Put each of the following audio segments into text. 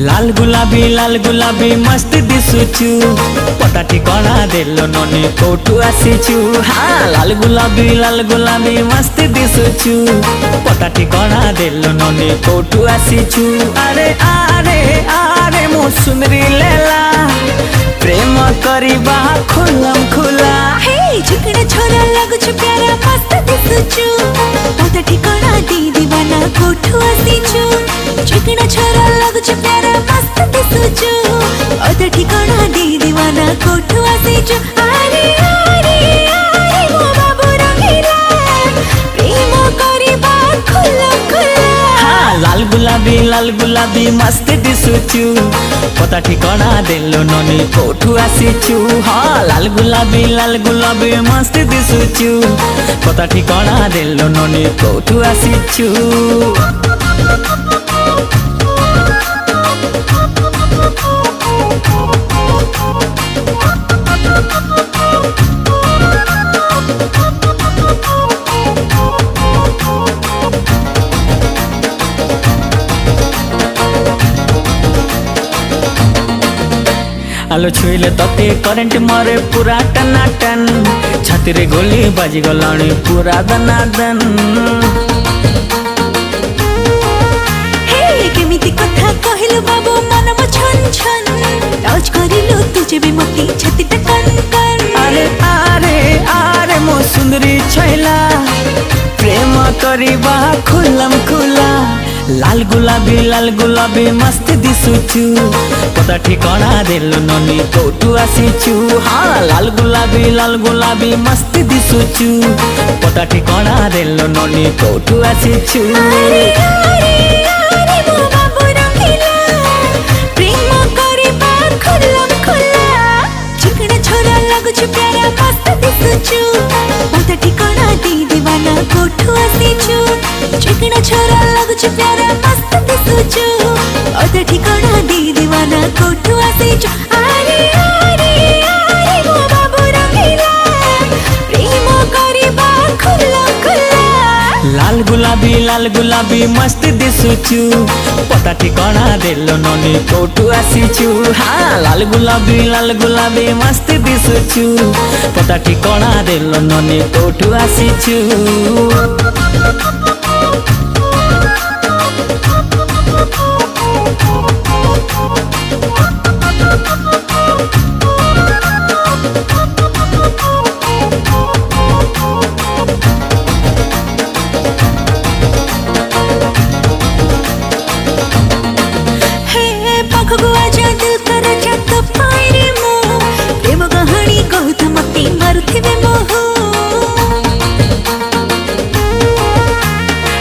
लाल गुलाबी मस्त दिसुचु पता ठिकाना देलो ननी कोठु आसीचु। हाँ लाल गुलाबी मस्त दिसुचु पता ठिकाना देलो ननी कोठु आसीचु। अरे आरे आरे मो सुंदरी लेला प्रेम करिबा खुलम खुला। हे झुकना छोरा लगुछु प्यारा मस्त दिसुचु पता ठिकाना दी दीवाना कोठु आसीचु। झुकना छोरा लगुछु प्यारा मस्त दिसुचु पता ठिकाना दी दीवाना कोठु आसीचु। अरे अरे अरे मो बाबू रंगीला प्रेम करिबा खुलम खुला। हाँ लाल गुलाबी मस्त दिसुचु पता ठिकाना देलो ननी कोठु आसीचु। हाँ लाल गुलाबी मस्त दिसुचु पता ठिकाना देलो ननी कोठु आसीचु। आलो छुईले तते करेंट मारे पूरा टनाटन छाती रे गोली बाजी गलाणी पूरा दनादन। हे केमिति कथा कहिलु बाबू मन म छन छन टच करिलु तुझे भी मती छाती त कन कन। अरे आरे आरे मो सुंदरी छैला प्रेम करिबा खुलम खुला। लाल गुलाबी मस्त दिसुचु पता ठिकाना देलो ननी कोठु आसीचु। हाँ लाल गुलाबी मस्त दिसुचु पता ठिकाना देलो ननी कोठु आसीचु। अरे अरे अरे मो बाबू रंगीला प्रेम करिबा खुलम खुला। झुकना छोरा लगुछु प्यारा मस्त दिसुचु पता ठिकाना दी दीवाना कोठु आसीचु। झुकना छोरा लगुछु प्यारा मस्त दिसुचु पता ठिकाना दी दीवाना कोठु आसीचु। अरे अरे अरे मो बाबू रंगीला प्रेम करिबा खुलम खुला। लाल गुलाबी मस्त दिसुचु पता ठिकाना देलो ननी कोठु आसीचु। हाँ लाल गुलाबी मस्त दिसुचु पता ठिकाना देलो ननी कोठु आसीचु।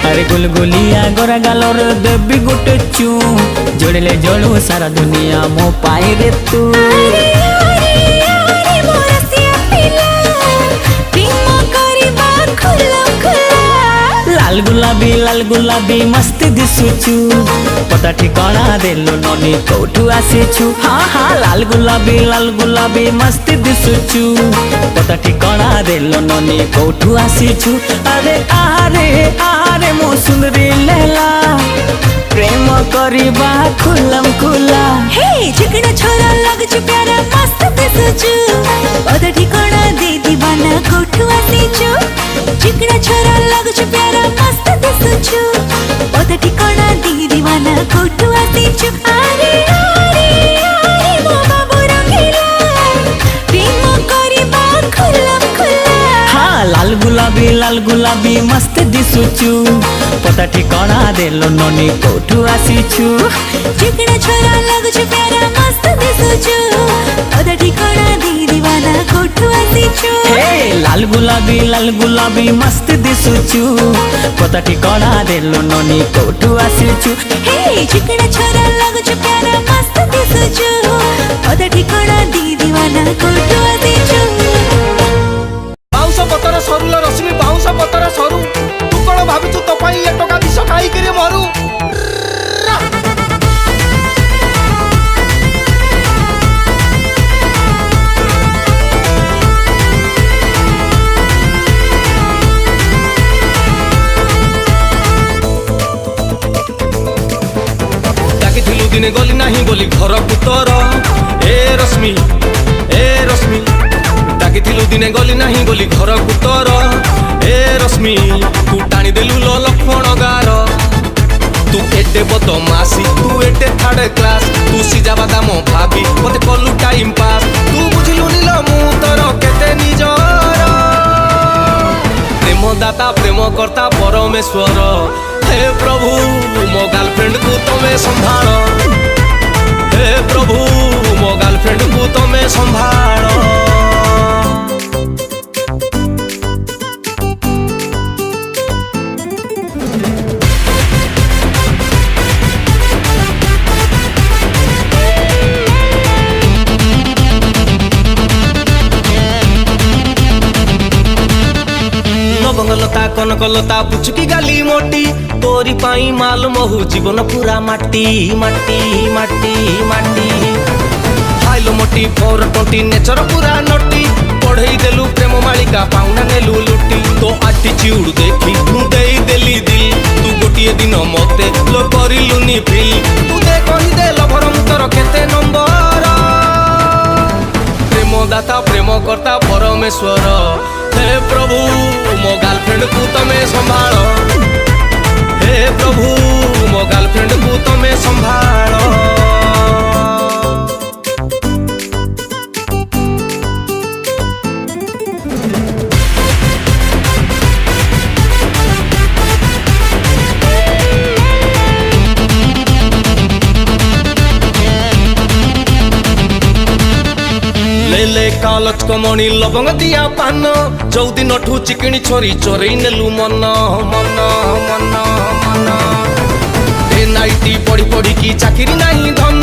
अरे गुलगुलिया गोरा गालोर देवी गुटे चू जोड़ले जोड़ू सारा दुनिया मो पाई रे तू। अरे अरे अरे मो रसिया पिला प्रेम करिबा खुलम खुला। लाल गुलाबी मस्त दिसुचु पता ठिकाना देलो ननी कोठु आसीचु। हाँ हाँ लाल गुलाबी मस्त दिसुचु पता ठिकाना देलो ननी कोठु आसीचु। अरे आरे आरे मो सुंदरी लेला प्रेम करिबा खुलम खुला। हे झुकना छोरा लगुछु प्यारा मस्त दिसुचु पता ठिकाना दे दीवाना कोठु आसीचु। झुकना छोरा लगुछु प्यारा मस्त दिसुचु पता ठिकाना दे दीवाना कोठु आसीचु। अरे अरे अरे मो बाबू रंगीला प्रेम करिबा खुलम खुला। हाँ लाल गुलाबी मस्त दिसुचु पता ठिकाना देलो ननी कोठु आसीचु। झुकना छोरा लगुछु प्यारा मस्त दिसुचु पता ठिकाना दी दीवाना कोठु आसीचु। हे लाल गुलाबी मस्त दिसुचु पता ठिकाना देलो ननी कोठु आसीचु। हे झुकना छोरा लगुछु प्यारा मस्त दिसुचु पता ठिकाना दी दीवाना कोठु आसीचु। बाउंस पतर सरू रश्मि बाउंस पतर सरू तू कौन भाविचु तो पाई ए टका विष खाई करे मरू। दिने गली नहीं बोली घर पुतर ए रश्मि डाकिथिलु दिने गली नाही बोली घर पुतर ए रश्मि तू टाणी देलु लो लक्ष्मण गार तू एटे बदमासी तू एटे थर्ड क्लास तू सीजा बादाम भाभी मते कलु टाइम पास तू बुझिलु नील मु तोर केते निजर प्रेम दाता प्रेम कर्ता परमेश्वर हे प्रभु मो गर्लफ्रेंड को तमे संभाल हे प्रभु मो गर्लफ्रेंड को तमे संभाल लता कनकलता पुचुकी गाली मोटी तोरी पाई माल महु जीवन पूरा माटी माटी माटी माटी हाइलो मोटी 420 नेचर पूरा नटी पढ़ई देलु प्रेम मालिका पाउना नेलु लुटी तो एटीट्यूड देखी तू देई देली दिल तू गोटिए दिन मते लो करिलुनी फिल तू दे कहि दे लभरम तोर केते नंबर प्रेम दाता प्रेम कर्ता परमेश्वर हे प्रभु मो गर्लफ्रेंड को तमे संभाल हे प्रभु मो गर्लफ्रेंड को तमे संभाल ले कालच कमणी लवंग दिया पान जो दिन ठू चिकनी छोरी चोरई नेलु मन मन मन मन ए नाइटी पड़ी पड़ी की चाकरी नहीं धन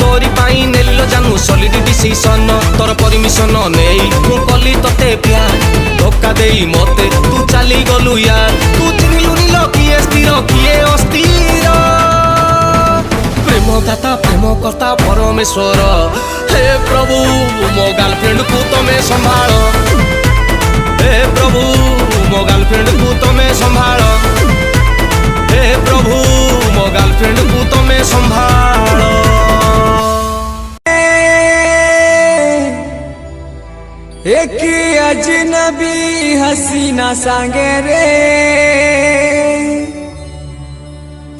तोरी पाई नेलो जानू सॉलिड डिसीजन तोर परमिशन नेई मु कली तते प्यार धोखा देई मते तू चली गलु यार तू चिनिलु नील किए स्थिर किए अस्थिर प्रेम दाता प्रेम कर्ता परमेश्वर हे प्रभु मो गर्लफ्रेंड को तमे संभाल हे प्रभु मो गर्लफ्रेंड को तमे संभाल हे प्रभु मो गर्लफ्रेंड को तमे संभाल एक अजनबी हसीना सांगे रे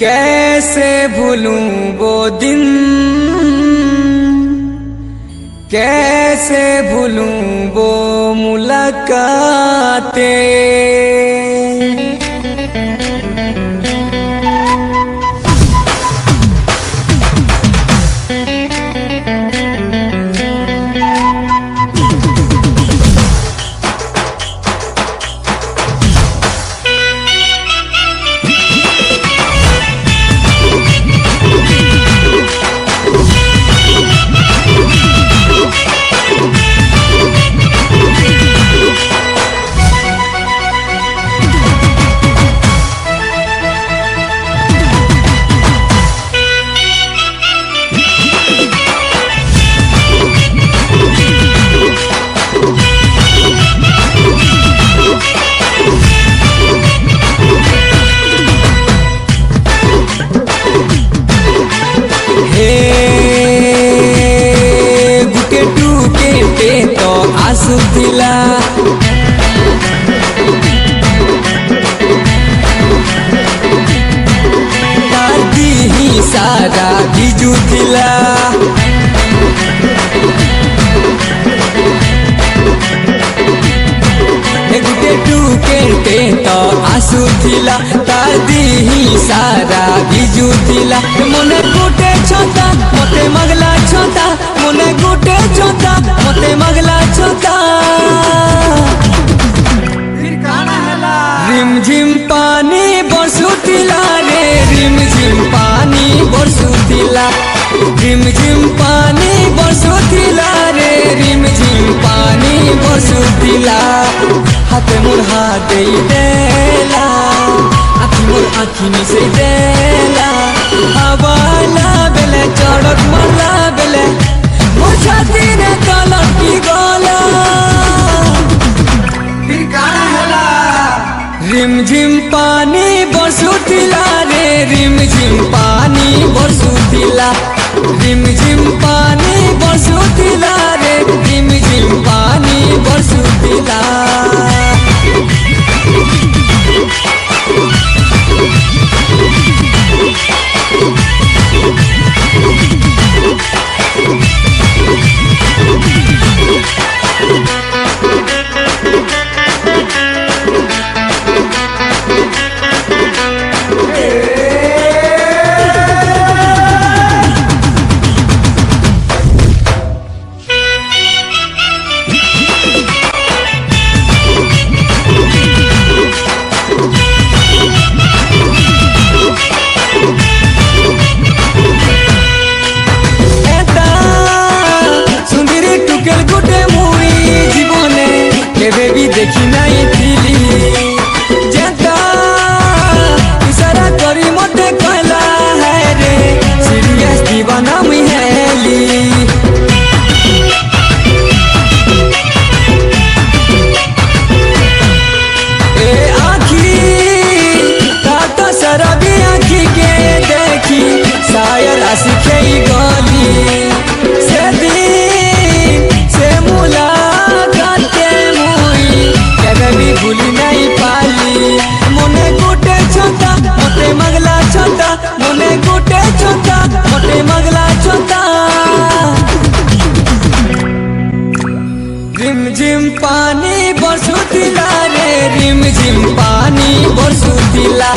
कैसे भूलूं वो दिन कैसे भूलूं वो मुलाकातें आसुथिला दादी ही सारा भिजुथिला गुटे टुके तो आसुथिला दादी ही सारा भिजुथिला मने गुटे छता मते मगला छता मने गुटे छता मते मगला छता रिमझिम पानी बरसुथिला रे रिमझिम पानी बरसुथिला रिमझिम पानी बरसुथिला रे रिमझिम पानी बरसुथिला हाथे मोर हाथ देला आखि मोर आखि मिसे देला हवाला बेले चढ़क मारला बेले मोर छाती रे कलर की गोला फिर काना होला रिमझिम पानी बरसुथिला रे रिमझिम पानी बरसुथिला रिम झिम पानी बरसुतिला रे रिम झिम पानी बरसुतिला केबे भी देखी नहीं थिली जेता इशारा करी मते कहला है रे सीरियस दीवाना मुई हेली ए आँखी ता शराबी आँखी के देखी शायर आशिक ही गली से दिन से मुलाकात भी भूली नहीं पाली मोने गोटे छोटा मोटे मगला छोटा मोने गोटे छोटा मोटे मगला छोटा रिम झिम पानी बरसुतिला रे रिम झिम पानी बरसुतिला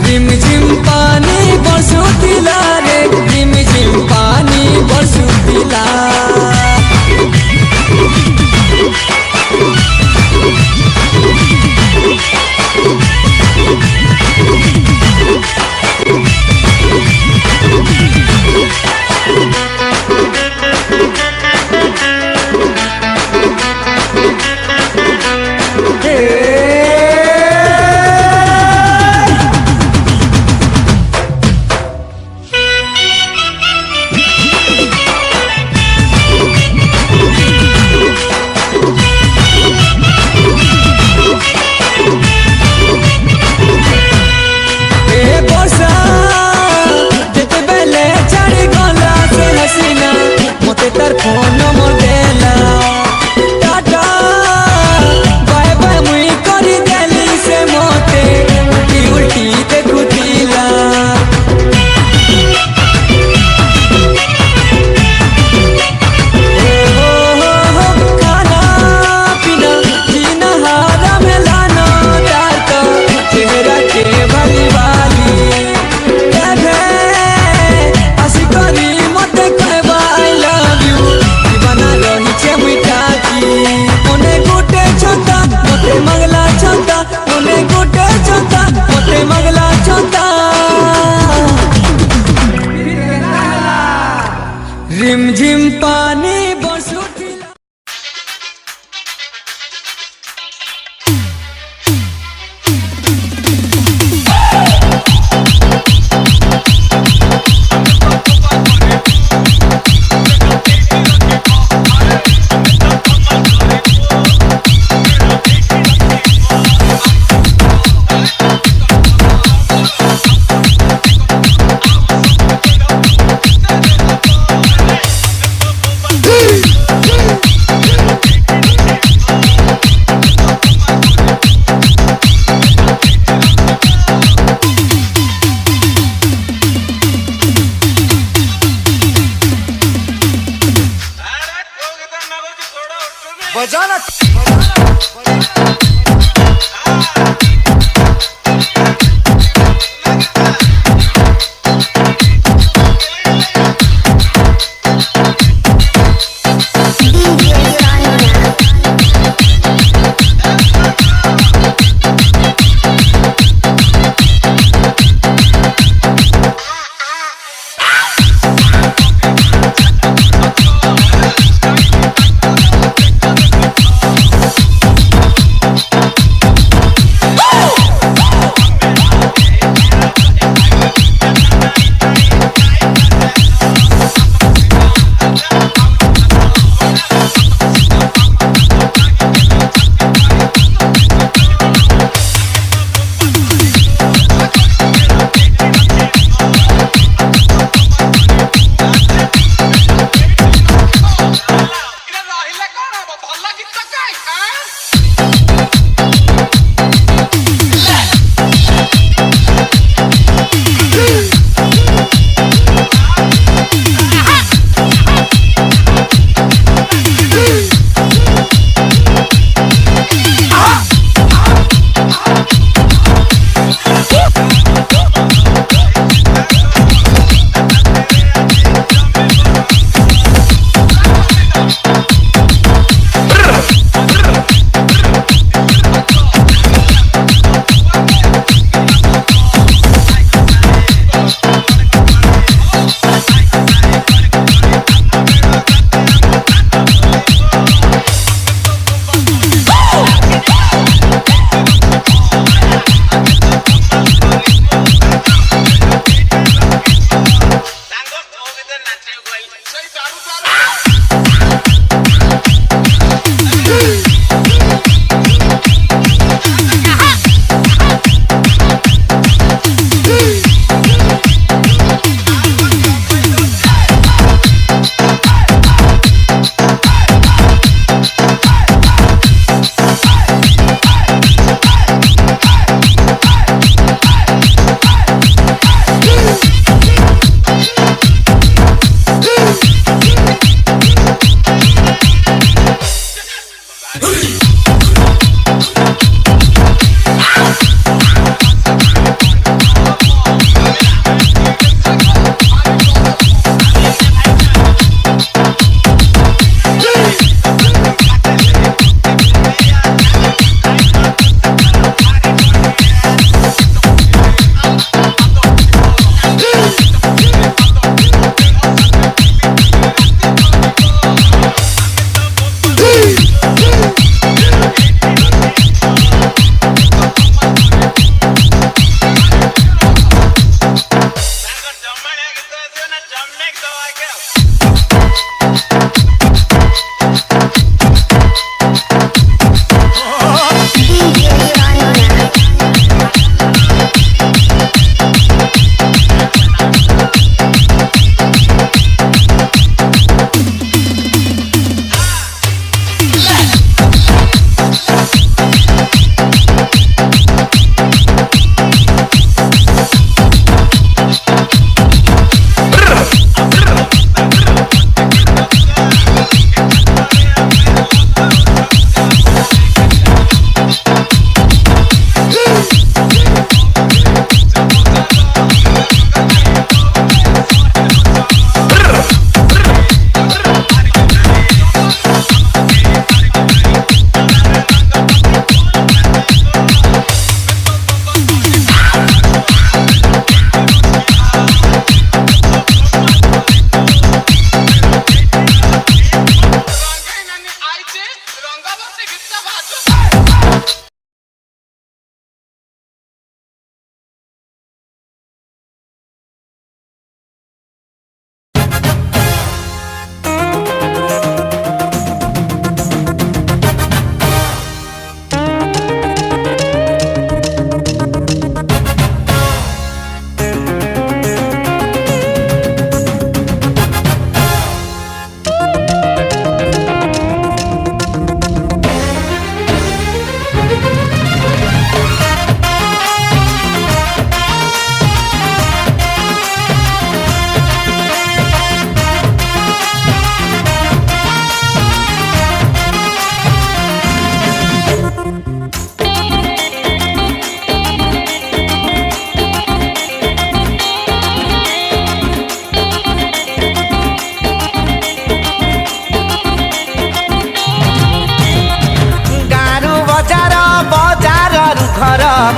रिम झिम पानी बरसुतिला रे रिम झिम पानी बरसुतिला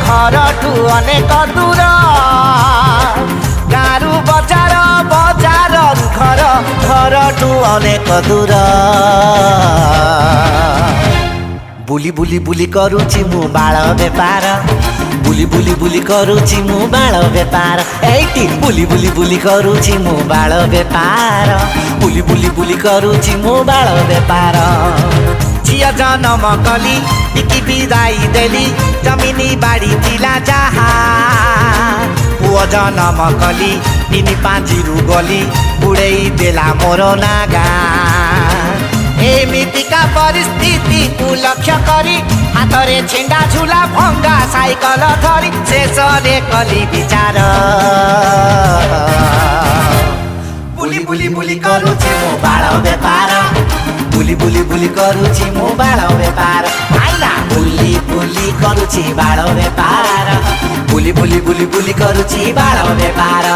ଘରଠୁ ଅନେକ ଦୂର ଗାଁରୁ ବଜାର ବଜାରରୁ ଘର ଘରଠୁ ଅନେକ ଦୂର ବୁଲି ବୁଲି ବୁଲି କରୁଛି ମୁଁ ବାଳ ବେପାର ବୁଲି ବୁଲି ବୁଲି କରୁଛି ମୁଁ ବାଳ ବେପାର ଏଇଠି ବୁଲି ବୁଲି ବୁଲି କରୁଛି ମୁଁ ବାଳ ବେପାର ବୁଲି ବୁଲି ବୁଲି କରୁଛି ମୁଁ ବାଳ ବେପାର ଝିଅ ଜନମ କଲି ବିକି ବିଦାଇ ଦେଲି ଜମିନି ବାଡ଼ି ଥିଲା ଯାହା ପୁଅ ଜନମ କଲି ତିନି ପାଞ୍ଚରୁ ଗଲି ବୁଡ଼େଇ ଦେଲା ମୋର ନାଗା ଏମିତିକା ପରିସ୍ଥିତିକୁ ଲକ୍ଷ୍ୟ କରି ହାତରେ ଛିଣ୍ଡା ଝୁଲା ଭଙ୍ଗା ସାଇକଲ ଧରି ଶେଷରେ କଲି ବିଚାର ବୁଲି ବୁଲି ବୁଲି କରୁଛି ମୁଁ ବାଳ ବେପାର ବୁଲି ବୁଲି ବୁଲି କରୁଛି ମୁଁ ବାଳ ବେପାର ଆଇଲା ବୁଲି ବୁଲି କରୁଛି ବାଳ ବେପାର ବୁଲି ବୁଲି ବୁଲି ବୁଲି କରୁଛି ବାଳ ବେପାର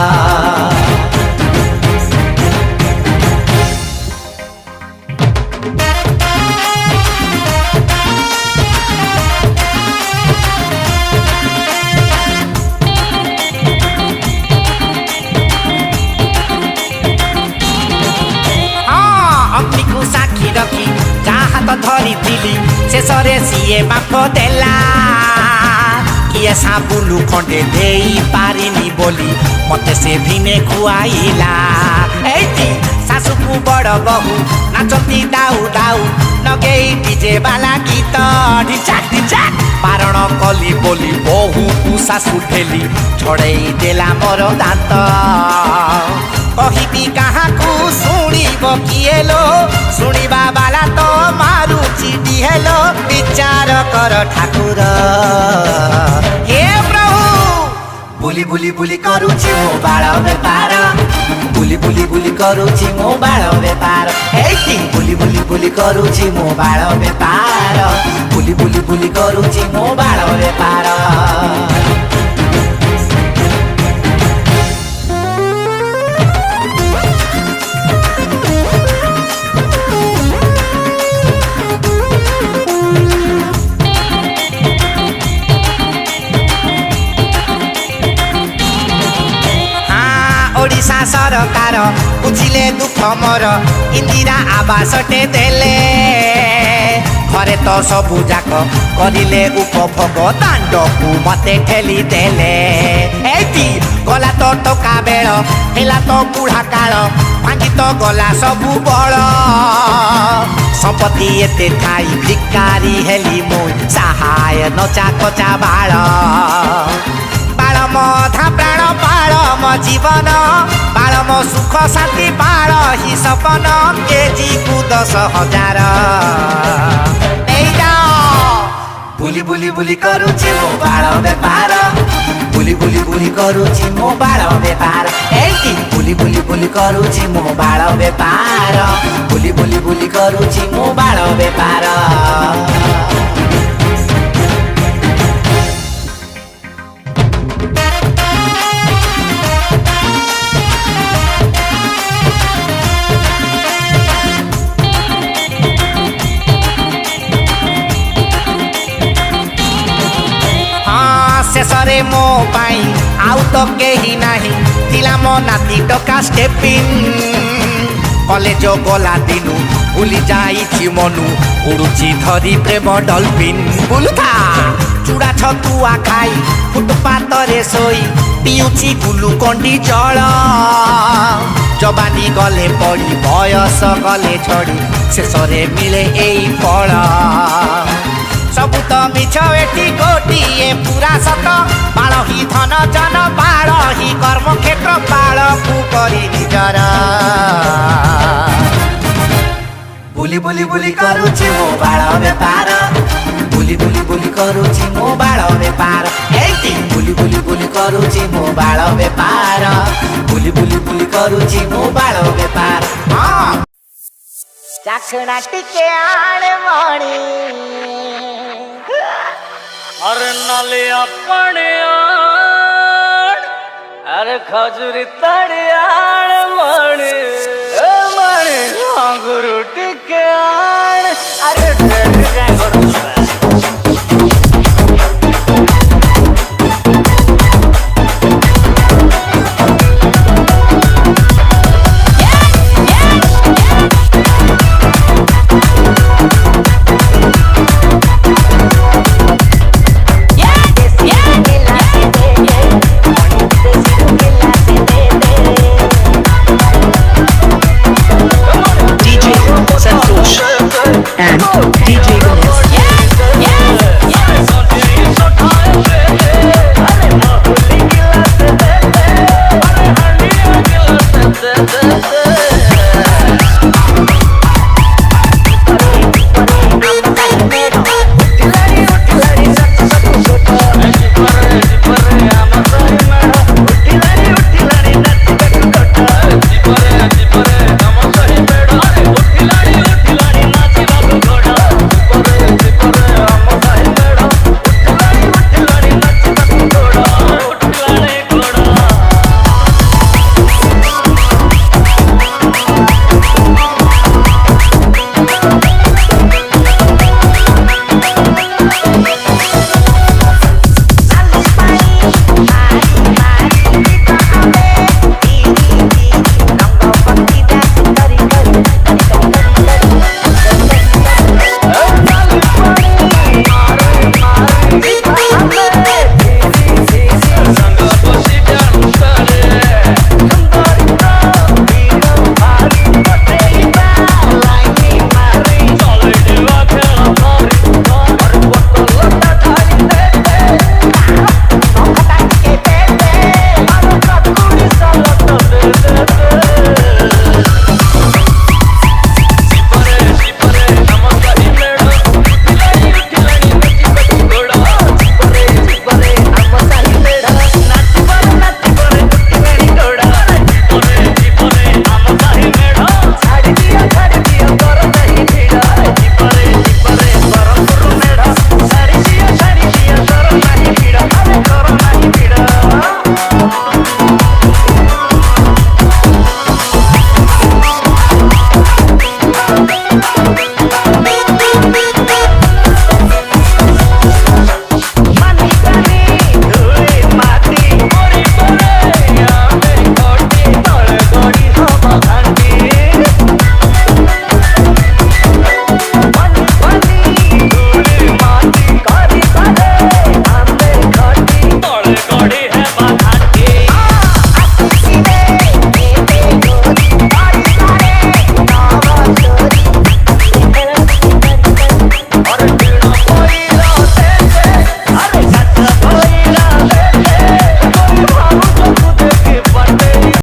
ଧରିଥିଲି ଶେଷରେ ସିଏ ବାପ ଦେଲା କିଏ ସାବୁଲୁ ଖଣ୍ଡେ ଦେଇ ପାରିନି ବୋଲି ମତେ ସେ ଦିନେ ଖୁଆଇଲା ଏଇଠି ଶାଶୁକୁ ବଡ଼ ବହୁ ନାଚନ୍ତି ଦାଉ ଦାଉ ନଗେଇ ଡିଜେ ବାଲା ଗୀତ ଢିଚାକ୍ ଢିଚାକ୍ ବାରଣ କଲି ବୋଲି ବୋହୁକୁ ଶାଶୁ ଠେଲି ଛଡ଼େଇ ଦେଲା ମୋର ଦାନ୍ତ କହିବି କାହାକୁ ଶୁଣିବ କିଏ ଲୋ ଶୁଣିବା ବାଲା ତ ମାରୁଛି ହେଲୋ ବିଚାର କର ଠାକୁର ହେ ପ୍ରଭୁ ବୁଲି ବୁଲି ବୁଲି କରୁଛି ମୋ ବାଳ ବେପାର ବୁଲି ବୁଲି ବୁଲି କରୁଛି ମୋ ବାଳ ବେପାର ଏଇଠି ବୁଲି ବୁଲି ବୁଲି କରୁଛି ମୋ ବାଳ ବେପାର ବୁଲି ବୁଲି ବୁଲି କରୁଛି ମୋ ବାଳ ବେପାର ଓଡ଼ିଶା ସରକାର ବୁଝିଲେ ଦୁଃଖ ମୋର ଇନ୍ଦିରା ଆବାସଟେ ଦେଲେ ଘରେ ତ ସବୁ ଯାକ କରିଲେ ଉପଭୋଗ ଦାଣ୍ଡକୁ ମତେ ଠେଲି ଦେଲେ ଏଇଠି ଗଲା ତ ଟଙ୍କା ବେଳ ହେଲା ତ ବୁଢ଼ା କାଳ ଭାଙ୍ଗି ତ ଗଲା ସବୁ ବଳ ସମ୍ପତ୍ତି ଏତେ ଥାଇ ଭିକାରୀ ହେଲି ମୁଁ ସାହାୟ ନଚା କଚା ବାଳ ବାଳ ମଧା ପ୍ରାଣ ବାଳ ମୋ ଜୀବନ ବାଳ ମୋ ସୁଖ ଶାନ୍ତି ବାଳ ହି ସପନ କେଜିକୁ 10,000 ବୁଲି ବୁଲି ବୁଲି କରୁଛି ମୋ ବାଳ ବେପାର ବୁଲି ବୁଲି ବୁଲି କରୁଛି ମୋ ବାଳ ବେପାର ଏଇଠି ବୁଲି ବୁଲି ବୁଲି କରୁଛି ମୋ ବାଳ ବେପାର ବୁଲି ବୁଲି ବୁଲି କରୁଛି ମୋ ବାଳ ବେପାର ଶେଷରେ ମୋ ପାଇଁ ଆଉ ତ କେହି ନାହିଁ ଥିଲା ମୋ ନାତି ଟକା ଷ୍ଟେପିନ୍ କଲେଜ ଗଲା ଦିନୁ ଭୁଲି ଯାଇଛି ମନୁ ଉଡୁଛି ଧରି ପ୍ରେମ ଡଲଫିନ୍ ବୁଲୁଥା ଚୁଡ଼ା ଛତୁଆ ଖାଇ ଫୁଟପାତରେ ଶୋଇ ପିଉଛି ଗୁଲୁକଣ୍ଡି ଜଳ ଯବାନୀ ଗଲେ ପଡ଼ି ବୟସ ଗଲେ ଛଡ଼ି ଶେଷରେ ମିଳେ ଏଇ ଫଳ ସବୁ ତ ମିଛ ଏଠି ଗୋଟିଏ ପୁରା ସତ ବାଳ ହି ଧନ ଜନ ବାଳ ହି କର୍ମକ୍ଷେତ୍ର ବାଳକୁ କରି ନିଜର ବୁଲି ବୁଲି ବୁଲି କରୁଛି ମୋ ବାଳ ବେପାର ବୁଲି ବୁଲି ବୁଲି କରୁଛି ମୋ ବାଳ ବେପାର ଏଇଠି ବୁଲି ବୁଲି ବୁଲି କରୁଛି ମୋ ବାଳ ବେପାର ବୁଲି ବୁଲି ବୁଲି କରୁଛି ମୋ ବାଳ ବେପାର ଚାଖଣା ଟିକେ ଆଣେ ମଣି अरे नाले अपने आण अरे खजूरी तड़ियाण मणि मणि अंगूर टिके आण अरे